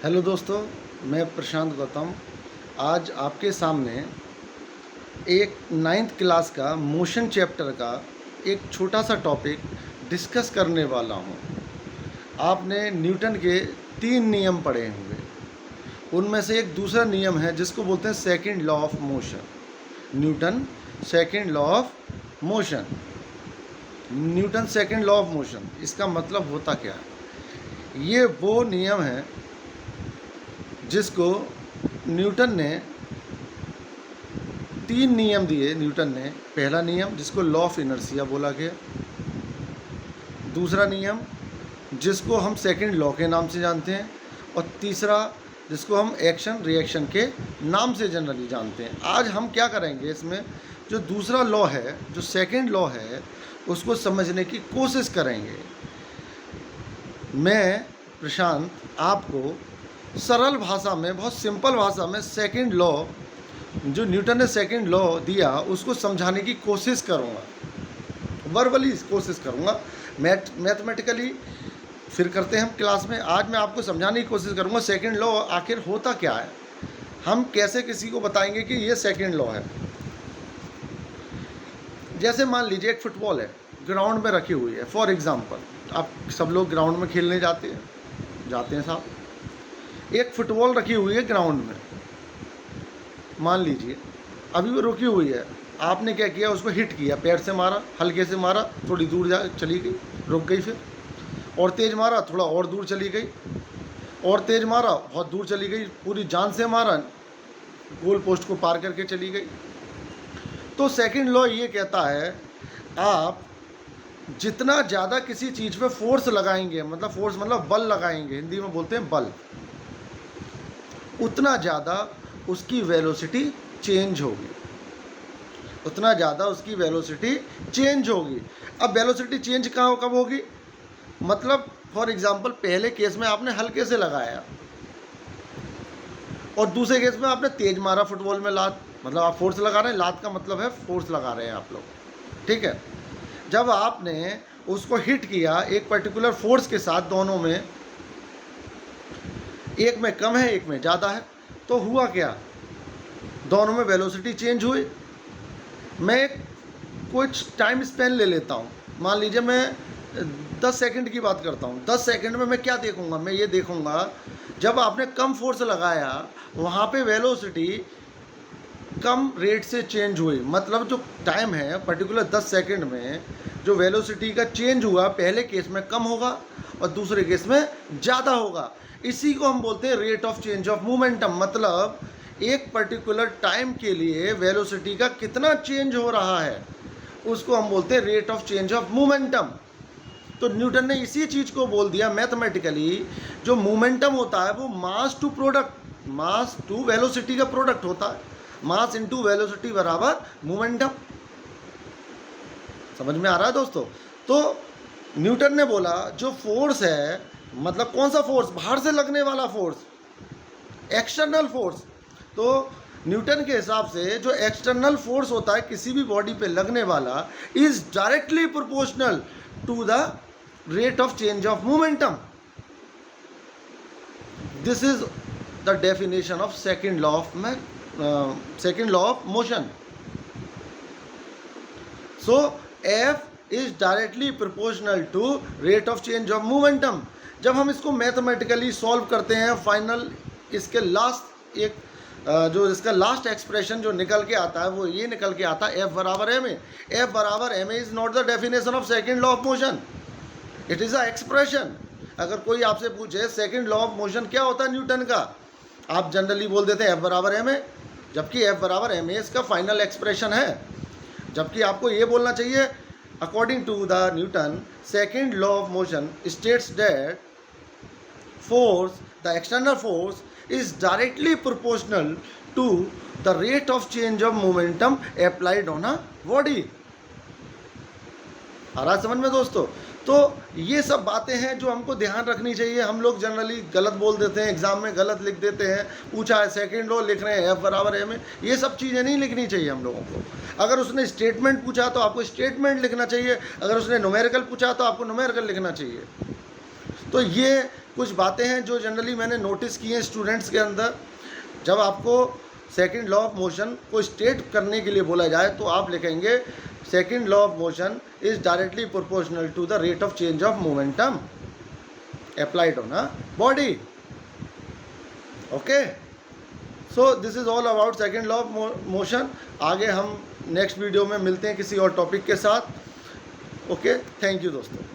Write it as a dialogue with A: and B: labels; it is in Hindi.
A: हेलो दोस्तों, मैं प्रशांत गौतम आज आपके सामने एक 9th क्लास का मोशन चैप्टर का एक छोटा सा टॉपिक डिस्कस करने वाला हूँ। आपने न्यूटन के 3 नियम पढ़े होंगे। उनमें से एक दूसरा नियम है जिसको बोलते हैं second law of motion. Newton second law of motion, इसका मतलब होता क्या है? ये वो नियम है जिसको न्यूटन ने 3 नियम दिए। न्यूटन ने पहला नियम जिसको लॉ ऑफ इनर्शिया बोला गया, दूसरा नियम जिसको हम सेकंड लॉ के नाम से जानते हैं, और तीसरा जिसको हम एक्शन रिएक्शन के नाम से जनरली जानते हैं। आज हम क्या करेंगे, इसमें जो दूसरा लॉ है, जो सेकंड लॉ है, उसको समझने की कोशिश करेंगे। मैं प्रशांत आपको सरल भाषा में, बहुत सिंपल भाषा में सेकंड लॉ, जो न्यूटन ने सेकंड लॉ दिया, उसको समझाने की कोशिश करूँगा। वर्बली कोशिश करूँगा, मैथमेटिकली फिर करते हैं हम क्लास में। आज मैं आपको समझाने की कोशिश करूँगा सेकंड लॉ आखिर होता क्या है, हम कैसे किसी को बताएंगे कि ये सेकंड लॉ है। जैसे मान लीजिए एक फुटबॉल है, ग्राउंड में रखी हुई है। फॉर एग्जाम्पल, आप सब लोग ग्राउंड में खेलने जाते हैं साहब। एक फुटबॉल रखी हुई है ग्राउंड में, मान लीजिए अभी वो रुकी हुई है। आपने क्या किया, उसको हिट किया, पैर से मारा, हल्के से मारा, थोड़ी दूर जा चली गई, रुक गई, फिर और तेज़ मारा, थोड़ा और दूर चली गई, और तेज़ मारा, बहुत दूर चली गई, पूरी जान से मारा, गोल पोस्ट को पार करके चली गई। तो सेकंड लॉ ये कहता है, आप जितना ज़्यादा किसी चीज़ पे फोर्स लगाएंगे, मतलब फोर्स मतलब बल लगाएंगे, हिंदी में बोलते हैं बल, उतना ज़्यादा उसकी वेलोसिटी चेंज होगी, उतना ज़्यादा उसकी वेलोसिटी चेंज होगी। अब वेलोसिटी चेंज कब होगी? मतलब फॉर एग्जांपल, पहले केस में आपने हल्के से लगाया और दूसरे केस में आपने तेज मारा फुटबॉल में लात, मतलब आप फोर्स लगा रहे हैं। लात का मतलब है फोर्स लगा रहे हैं आप लोग, ठीक है। जब आपने उसको हिट किया एक पर्टिकुलर फोर्स के साथ, दोनों में एक में कम है, एक में ज़्यादा है, तो हुआ क्या, दोनों में वेलोसिटी चेंज हुई। मैं कुछ टाइम स्पेन ले लेता हूँ, मान लीजिए मैं 10 सेकंड की बात करता हूँ। 10 सेकंड में मैं क्या देखूँगा, मैं ये देखूँगा जब आपने कम फोर्स लगाया वहाँ पे वेलोसिटी कम रेट से चेंज हुई। मतलब जो टाइम है पर्टिकुलर 10 सेकंड में जो वेलोसिटी का चेंज हुआ, पहले केस में कम होगा और दूसरे केस में ज़्यादा होगा। इसी को हम बोलते हैं rate of change of momentum. मतलब एक पर्टिकुलर टाइम के लिए वेलोसिटी का कितना चेंज हो रहा है, उसको हम बोलते हैं rate of change of momentum. तो न्यूटन ने इसी चीज़ को बोल दिया मैथमेटिकली, जो मोमेंटम होता है वो mass to product, mass to velocity का प्रोडक्ट होता है। मास इनटू वेलोसिटी बराबर मोमेंटम। समझ में आ रहा है दोस्तों? तो न्यूटन ने बोला जो फोर्स है, मतलब कौन सा फोर्स, बाहर से लगने वाला फोर्स, एक्सटर्नल फोर्स। तो न्यूटन के हिसाब से जो एक्सटर्नल फोर्स होता है किसी भी बॉडी पे लगने वाला, is directly proportional to the rate of change of momentum. This is the definition of second law of motion. So F is directly proportional to rate of change of momentum. जब हम इसको मैथमेटिकली सॉल्व करते हैं, फाइनल इसके लास्ट एक जो इसका लास्ट एक्सप्रेशन जो निकल के आता है वो ये निकल के आता है, F बराबर एम ए। F बराबर M A is not the definition of second law of motion, it is a expression. अगर कोई आपसे पूछे सेकंड लॉ ऑफ मोशन क्या होता है न्यूटन का, आप जनरली बोल देते हैं F बराबर एम ए, जबकि F बराबर एम ए इसका फाइनल एक्सप्रेशन है। जबकि आपको ये बोलना चाहिए, according to the Newton second law of motion states that force, the external force is directly proportional to the rate of change of momentum applied on a body। आ रहा समझ में दोस्तों? तो ये सब बातें हैं जो हमको ध्यान रखनी चाहिए। हम लोग जनरली गलत बोल देते हैं, एग्जाम में गलत लिख देते हैं। पूछा है सेकंड लॉ, लिख रहे हैं F बराबर एम ए। ये सब चीज़ें नहीं लिखनी चाहिए हम लोगों को। अगर उसने स्टेटमेंट पूछा तो आपको स्टेटमेंट लिखना चाहिए, अगर उसने न्यूमेरिकल पूछा तो आपको न्यूमेरिकल लिखना चाहिए। तो ये कुछ बातें हैं जो जनरली मैंने नोटिस की हैं स्टूडेंट्स के अंदर। जब आपको सेकंड लॉ ऑफ मोशन को स्टेट करने के लिए बोला जाए तो आप लिखेंगे second law of motion is directly proportional to the rate of change of momentum applied on a body. Okay, so this is all about second law of motion. आगे हम नेक्स्ट वीडियो में मिलते हैं किसी और टॉपिक के साथ। ओके, थैंक यू दोस्तों।